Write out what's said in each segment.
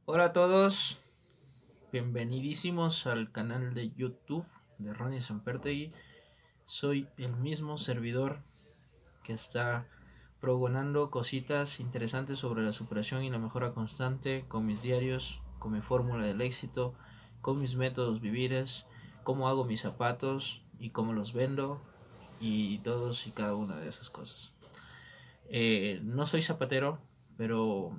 Hola a todos, bienvenidísimos al canal de YouTube de Ronnie Sampertegui. Soy el mismo servidor que está progonando cositas interesantes sobre la superación y la mejora constante con mis diarios, con mi fórmula del éxito, con mis métodos vivires, cómo hago mis zapatos y cómo los vendo y todos y cada una de esas cosas. No soy zapatero, pero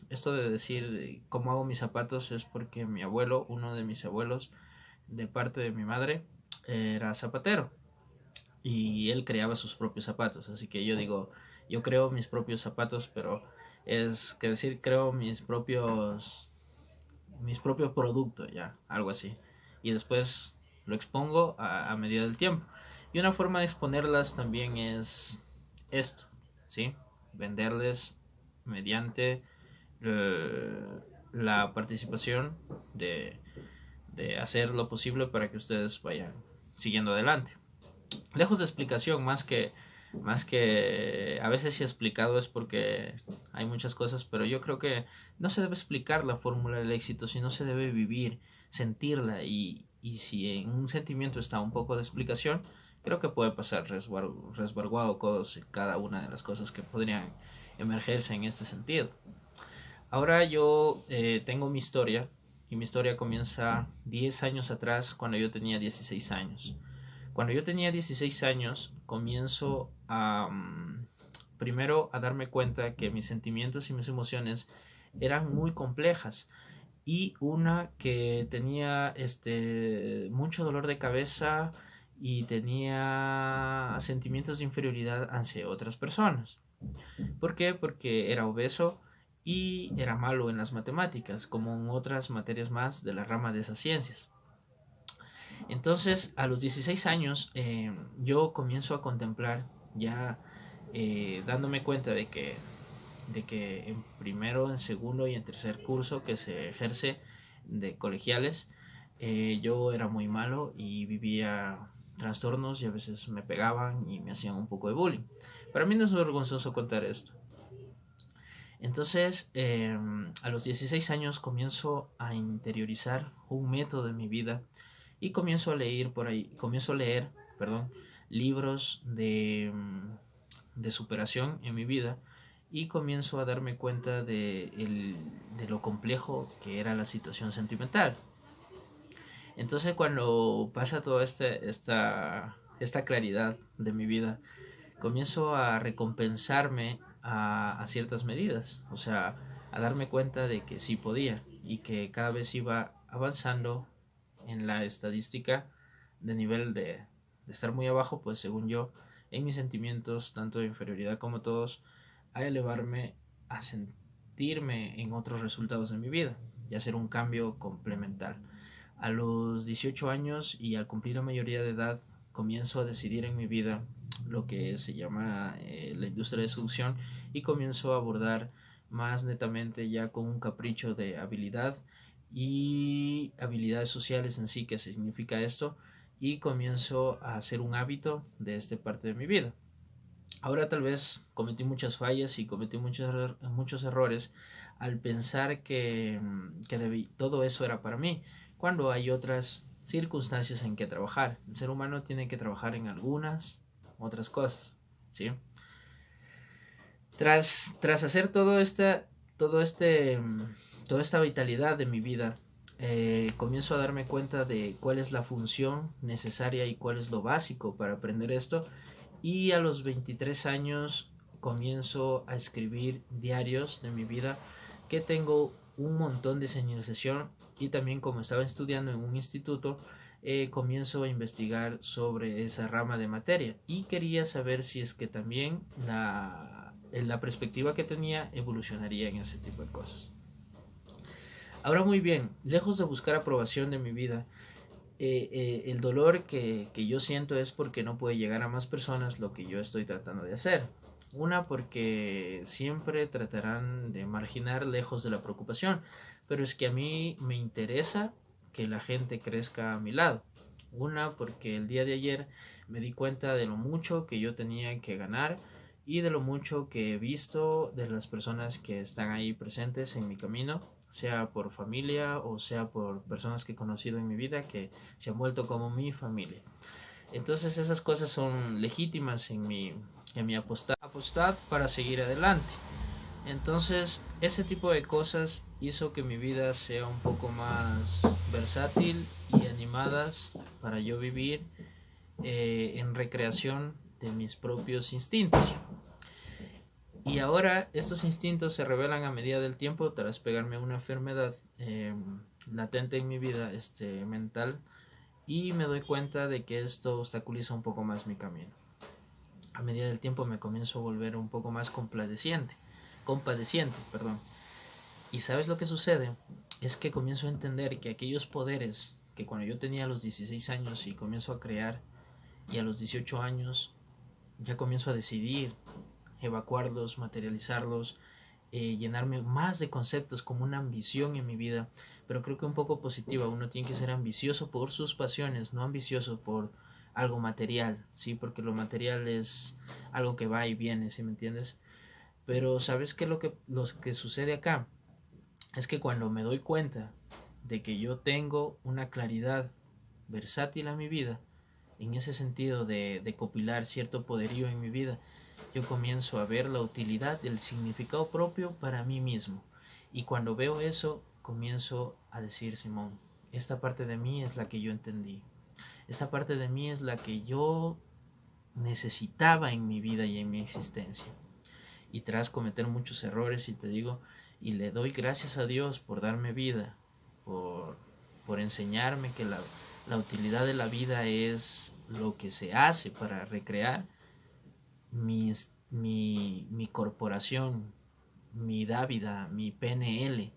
esto de decir cómo hago mis zapatos es porque mi abuelo, uno de mis abuelos, de parte de mi madre, era zapatero y él creaba sus propios zapatos. Así que yo digo, yo creo mis propios zapatos, pero es que decir creo mis propios productos, ya, algo así. Y después lo expongo a medida del tiempo. Y una forma de exponerlas también es esto, ¿sí? Venderles mediante la participación de hacer lo posible para que ustedes vayan siguiendo adelante. Lejos de explicación, más que a veces si he explicado es porque hay muchas cosas, pero yo creo que no se debe explicar la fórmula del éxito, sino se debe vivir, sentirla y si en un sentimiento está un poco de explicación, creo que puede pasar resguardo cada una de las cosas que podrían emergerse en este sentido. Ahora yo tengo mi historia y mi historia comienza 10 años atrás cuando yo tenía 16 años. Cuando yo tenía 16 años comienzo primero a darme cuenta que mis sentimientos y mis emociones eran muy complejas y una que tenía mucho dolor de cabeza y tenía sentimientos de inferioridad hacia otras personas. ¿Por qué? Porque era obeso y era malo en las matemáticas, como en otras materias más de la rama de esas ciencias. Entonces, a los 16 años, yo comienzo a contemplar, ya dándome cuenta de que en primero, en segundo y en tercer curso que se ejerce de colegiales, yo era muy malo y vivía trastornos y a veces me pegaban y me hacían un poco de bullying. Para mí no es vergonzoso contar esto. Entonces, a los 16 años comienzo a interiorizar un método de mi vida y comienzo a leer, perdón, libros de superación en mi vida y comienzo a darme cuenta de lo complejo que era la situación sentimental. Entonces, cuando pasa toda esta claridad de mi vida, comienzo a recompensarme a ciertas medidas, o sea, a darme cuenta de que sí podía y que cada vez iba avanzando en la estadística de nivel de estar muy abajo, pues según yo, en mis sentimientos, tanto de inferioridad como todos, a elevarme a sentirme en otros resultados de mi vida y hacer un cambio complementar. A los 18 años y al cumplir la mayoría de edad, comienzo a decidir en mi vida lo que se llama la industria de seducción y comienzo a abordar más netamente ya con un capricho de habilidad y habilidades sociales en sí, que significa esto, y comienzo a hacer un hábito de esta parte de mi vida. Ahora tal vez cometí muchas fallas y cometí muchos errores al pensar que todo eso era para mí, cuando hay otras circunstancias en que trabajar. El ser humano tiene que trabajar en algunas otras cosas, ¿sí? Tras hacer todo este, toda esta vitalidad de mi vida, comienzo a darme cuenta de cuál es la función necesaria y cuál es lo básico para aprender esto. Y a los 23 años comienzo a escribir diarios de mi vida, que tengo un montón de señalización, y también como estaba estudiando en un instituto, comienzo a investigar sobre esa rama de materia y quería saber si es que también la perspectiva que tenía evolucionaría en ese tipo de cosas. Ahora muy bien, lejos de buscar aprobación de mi vida, el dolor que yo siento es porque no puede llegar a más personas lo que yo estoy tratando de hacer. Una, porque siempre tratarán de marginar lejos de la preocupación, pero es que a mí me interesa que la gente crezca a mi lado. Una, porque el día de ayer me di cuenta de lo mucho que yo tenía que ganar y de lo mucho que he visto de las personas que están ahí presentes en mi camino, sea por familia o sea por personas que he conocido en mi vida que se han vuelto como mi familia. Entonces esas cosas son legítimas en mi apostad para seguir adelante. Entonces ese tipo de cosas hizo que mi vida sea un poco más versátil y animadas para yo vivir en recreación de mis propios instintos. Y ahora estos instintos se revelan a medida del tiempo tras pegarme a una enfermedad latente en mi vida mental, y me doy cuenta de que esto obstaculiza un poco más mi camino. A medida del tiempo me comienzo a volver un poco más compadeciente, perdón. Y ¿sabes lo que sucede? Es que comienzo a entender que aquellos poderes que cuando yo tenía los 16 años y comienzo a crear, y a los 18 años ya comienzo a decidir evacuarlos, materializarlos, llenarme más de conceptos como una ambición en mi vida, pero creo que un poco positiva. Uno tiene que ser ambicioso por sus pasiones, no ambicioso por algo material, ¿sí? Porque lo material es algo que va y viene, ¿sí me entiendes? Pero ¿sabes qué? Lo que sucede acá es que cuando me doy cuenta de que yo tengo una claridad versátil a mi vida, en ese sentido de copilar cierto poderío en mi vida, yo comienzo a ver la utilidad, el significado propio para mí mismo. Y cuando veo eso, comienzo a decir, Simón, esta parte de mí es la que yo entendí. Esta parte de mí es la que yo necesitaba en mi vida y en mi existencia. Y tras cometer muchos errores, y te digo, y le doy gracias a Dios por darme vida, por, por enseñarme que la utilidad de la vida es lo que se hace para recrear mi corporación, mi Dávida, mi PNL,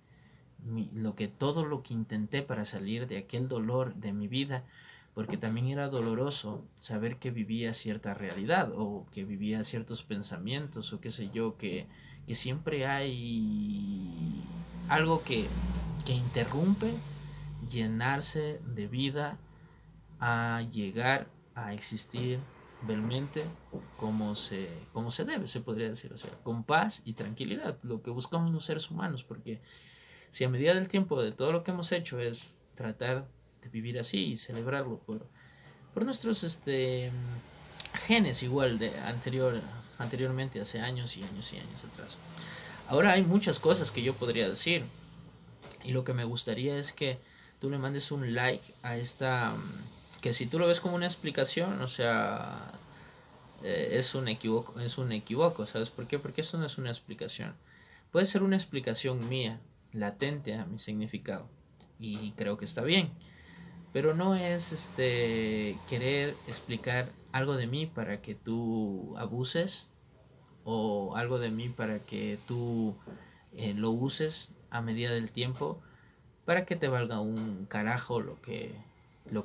todo lo que intenté para salir de aquel dolor de mi vida, porque también era doloroso saber que vivía cierta realidad o que vivía ciertos pensamientos o qué sé yo, que siempre hay algo que interrumpe llenarse de vida a llegar a existir belmente como se debe, se podría decir, o sea, con paz y tranquilidad, lo que buscamos los seres humanos, porque si a medida del tiempo de todo lo que hemos hecho es tratar de vivir así y celebrarlo por nuestros genes igual de anteriormente, hace años y años y años atrás. Ahora hay muchas cosas que yo podría decir, y lo que me gustaría es que tú le mandes un like a esta, que si tú lo ves como una explicación, o sea, es un equivoco, ¿sabes por qué? Porque esto no es una explicación. Puede ser una explicación mía, latente a mi significado, y creo que está bien, pero no es querer explicar algo de mí para que tú abuses, o algo de mí para que tú lo uses a medida del tiempo para que te valga un carajo lo que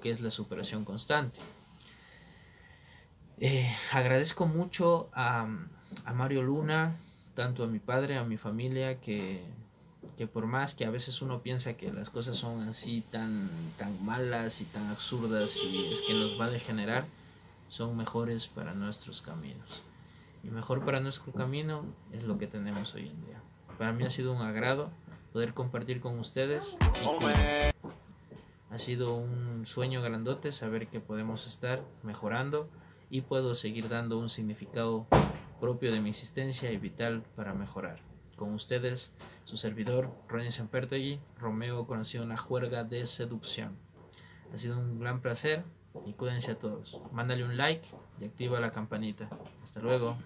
es la superación constante. Agradezco mucho a Mario Luna, tanto a mi padre, a mi familia, que por más que a veces uno piensa que las cosas son así tan malas y tan absurdas y es que nos va a degenerar, son mejores para nuestros caminos. Y mejor para nuestro camino es lo que tenemos hoy en día. Para mí ha sido un agrado poder compartir con ustedes y ha sido un sueño grandote saber que podemos estar mejorando y puedo seguir dando un significado propio de mi existencia y vital para mejorar. Con ustedes, su servidor, Ronnie Sempertegui, Romeo, conocido en la juerga de seducción. Ha sido un gran placer y cuídense a todos. Mándale un like y activa la campanita. Hasta luego.